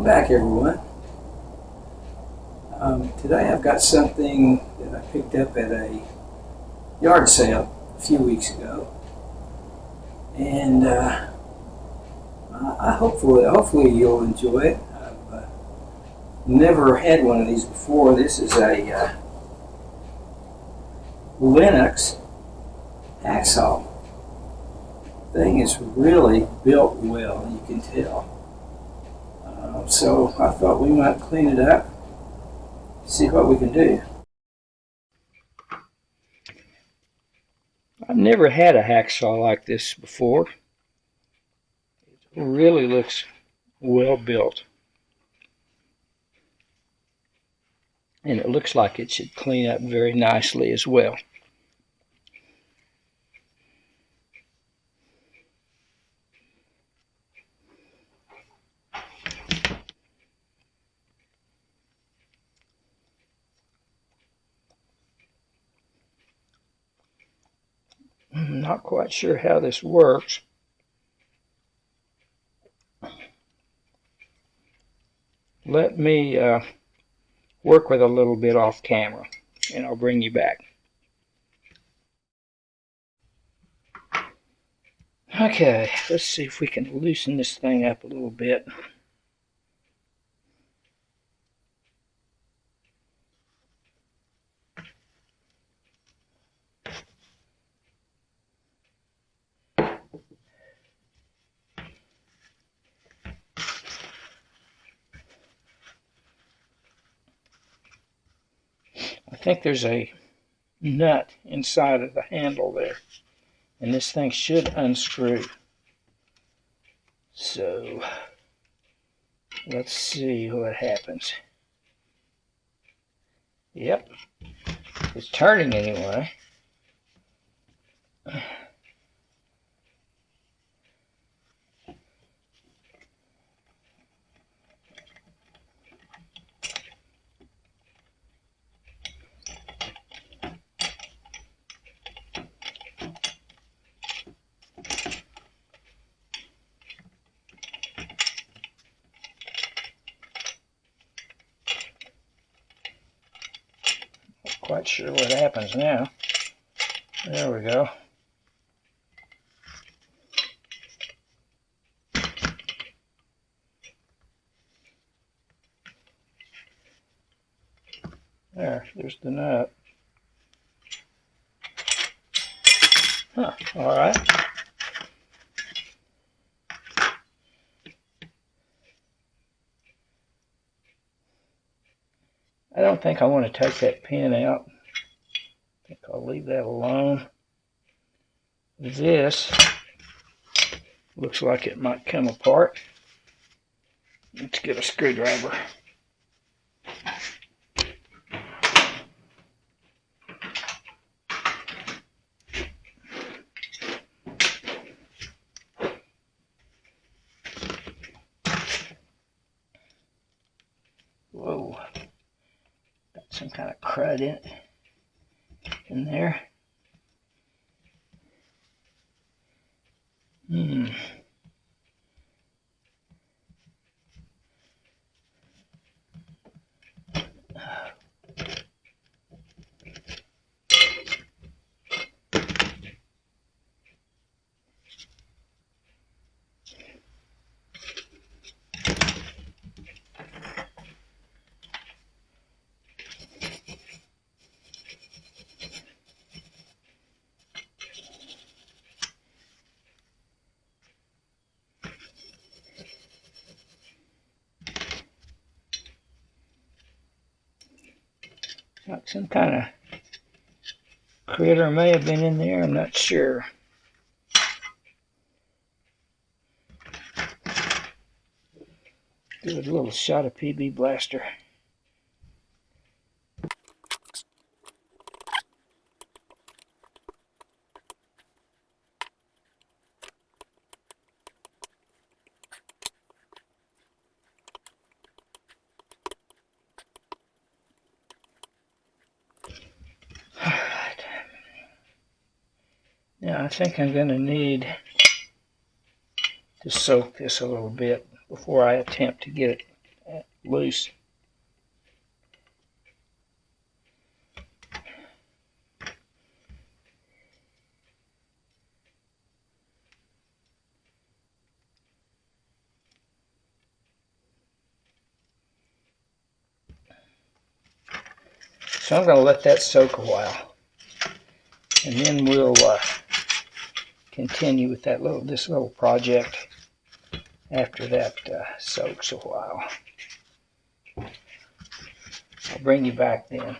back, everyone. Today I've got something that I picked up at a yard sale a few weeks ago, and hopefully you'll enjoy it. I've never had one of these before. This is a Lenox Hacksaw. Thing is really built well, you can tell. So I thought we might clean it up, see what we can do. I've never had a hacksaw like this before. It really looks well built. And it looks like it should clean up very nicely as well. I'm not quite sure how this works. Let me work with a little bit off camera, and I'll bring you back. Okay, let's see if we can loosen this thing up a little bit. I think there's a nut inside of the handle there, and this thing should unscrew. So let's see what happens. Yep, it's turning anyway. Quite sure what happens now. There we go. There's the nut. Huh, all right. I don't think I want to take that pin out. I think I'll leave that alone. This looks like it might come apart. Let's get a screwdriver. Whoa. Got some kind of crud in there. Like some kind of critter may have been in there, I'm not sure. Do a little shot of PB Blaster. Now I think I'm going to need to soak this a little bit before I attempt to get it loose. So I'm going to let that soak a while, and then we'll continue with this little project after that soaks a while. I'll bring you back then.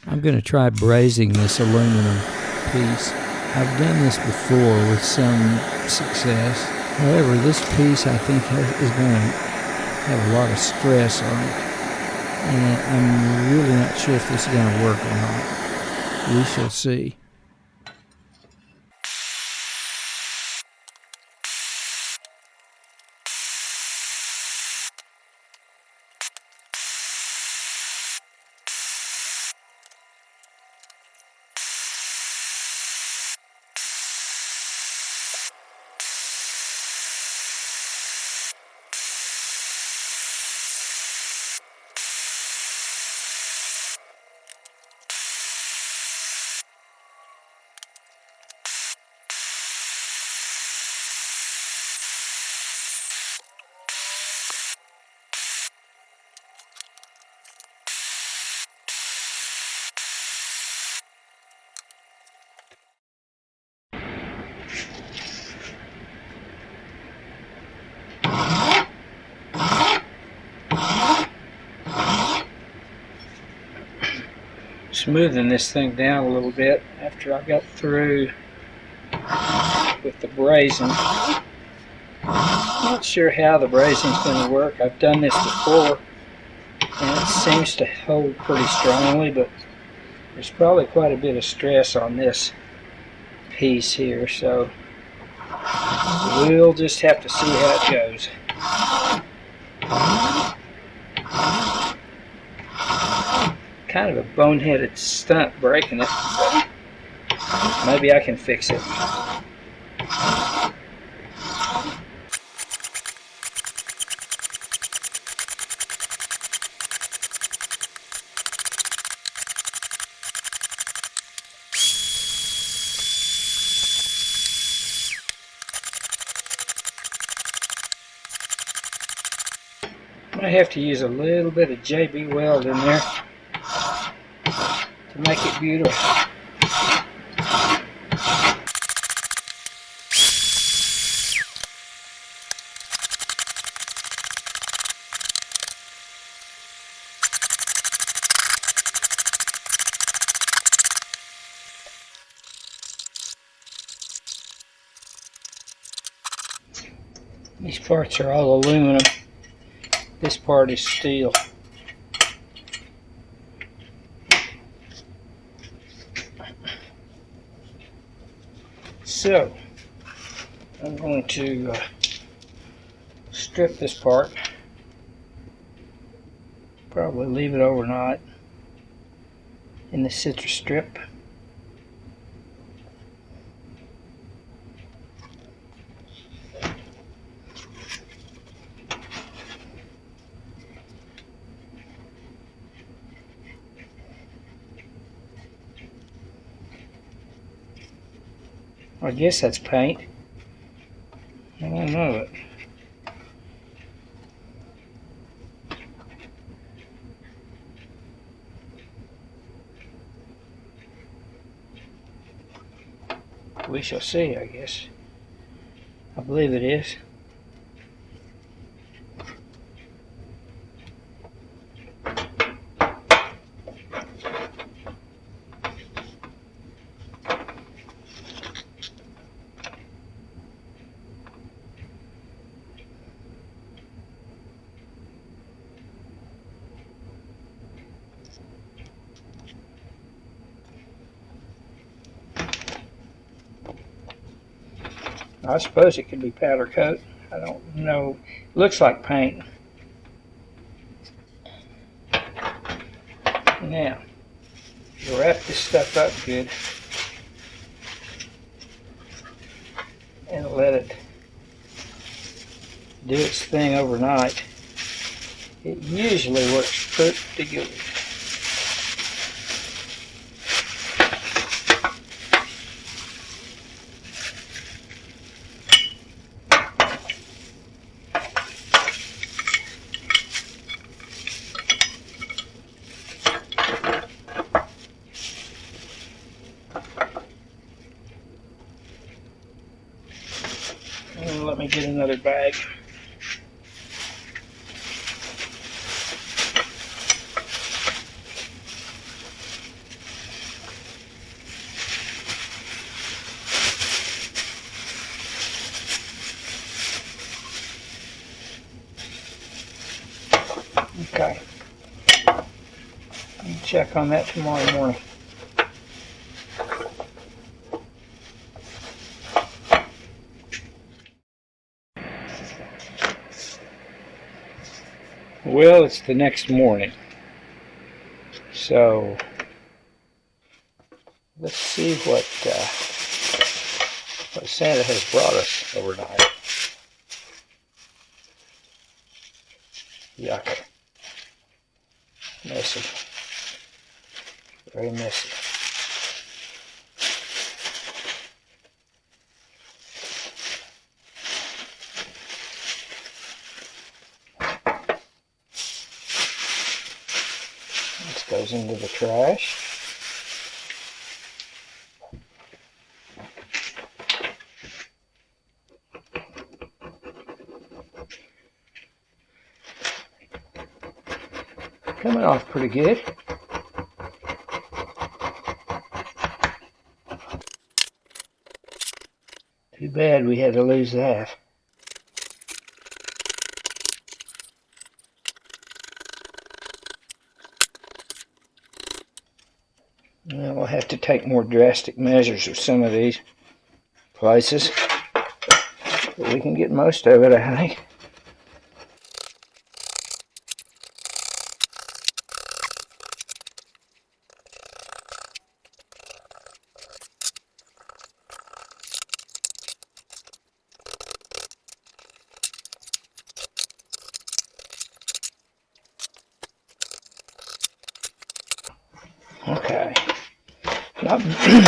I'm going to try brazing this aluminum piece. I've done this before with some success. However, this piece I think is going to have a lot of stress on it. And I'm really not sure if this is going to work or not. We shall see. Smoothing this thing down a little bit after I got through with the brazing. Not sure how the brazing is going to work. I've done this before and it seems to hold pretty strongly, but there's probably quite a bit of stress on this piece here, so we'll just have to see how it goes. Kind of a boneheaded stunt breaking it, but maybe I can fix it. I have to use a little bit of JB Weld in there to make it beautiful. These parts are all aluminum. This part is steel. So, I'm going to strip this part. Probably leave it overnight in the citrus strip. I guess that's paint. I don't know it. We shall see, I guess. I believe it is. I suppose it could be powder coat. I don't know. Looks like paint. Now, you wrap this stuff up good and let it do its thing overnight. It usually works pretty good. Let me get another bag. Okay. I'll check on that tomorrow morning. Well, it's the next morning, so let's see what Santa has brought us overnight. Yuck. Messy. Very messy. This goes into the trash. Coming off pretty good. Too bad we had to lose that. Well, we'll have to take more drastic measures with some of these places. But we can get most of it, I think. Okay,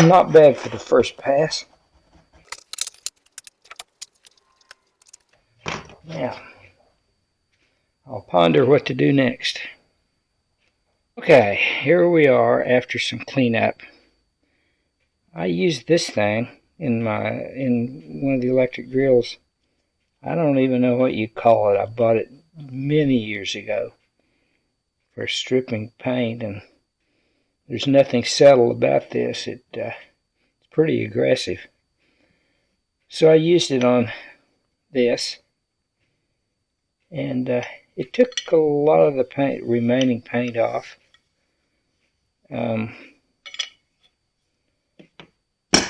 not bad for the first pass. Now, I'll ponder what to do next. Okay, here we are after some cleanup. I used this thing in one of the electric drills. I don't even know what you call it. I bought it many years ago for stripping paint, and there's nothing subtle about this. It's pretty aggressive. So I used it on this, and it took a lot of the remaining paint off.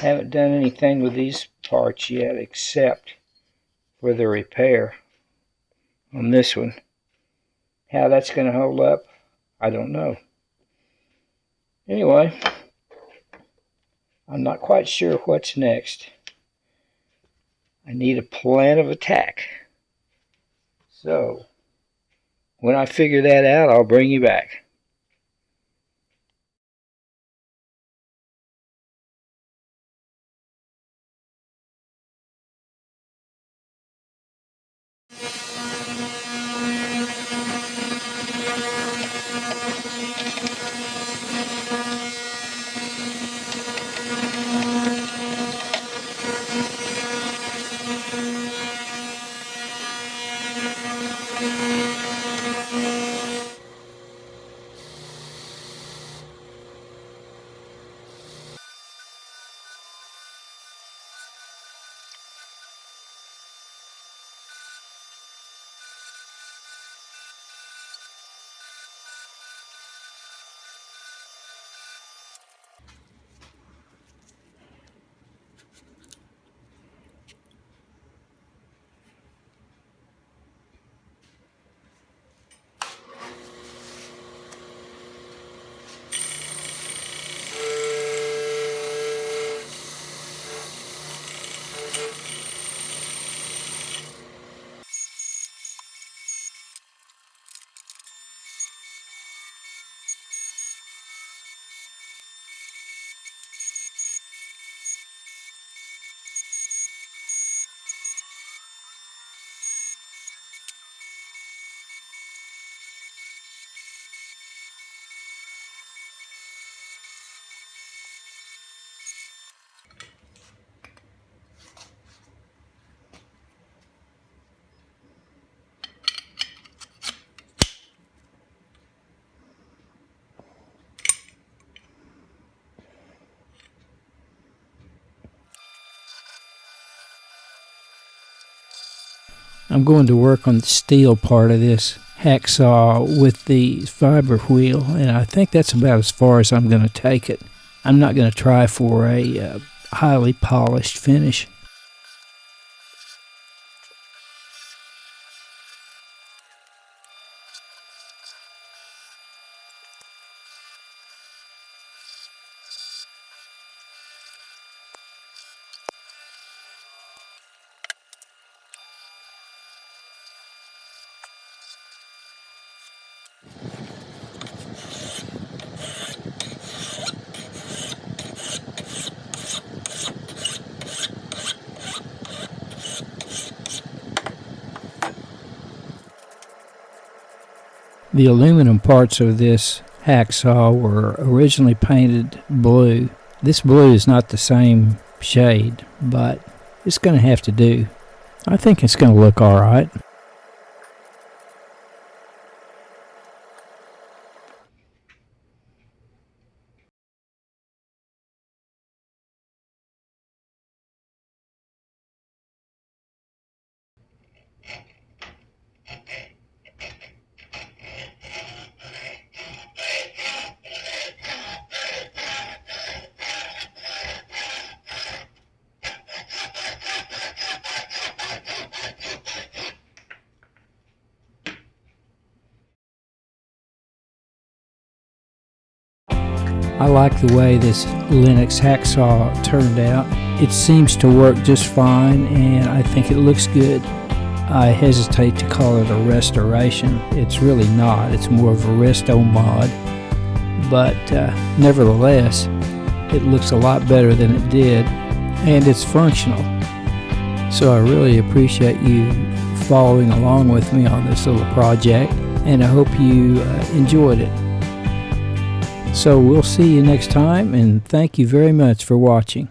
Haven't done anything with these parts yet except for the repair on this one. How that's going to hold up, I don't know. Anyway, I'm not quite sure what's next. I need a plan of attack. So, when I figure that out, I'll bring you back. I'm going to work on the steel part of this hacksaw with the fiber wheel, and I think that's about as far as I'm going to take it. I'm not going to try for a highly polished finish. The aluminum parts of this hacksaw were originally painted blue. This blue is not the same shade, but it's going to have to do. I think it's going to look all right. I like the way this Lenox Hacksaw turned out. It seems to work just fine, and I think it looks good. I hesitate to call it a restoration. It's really not. It's more of a resto mod. But nevertheless, it looks a lot better than it did, and it's functional. So I really appreciate you following along with me on this little project, and I hope you enjoyed it. So we'll see you next time, and thank you very much for watching.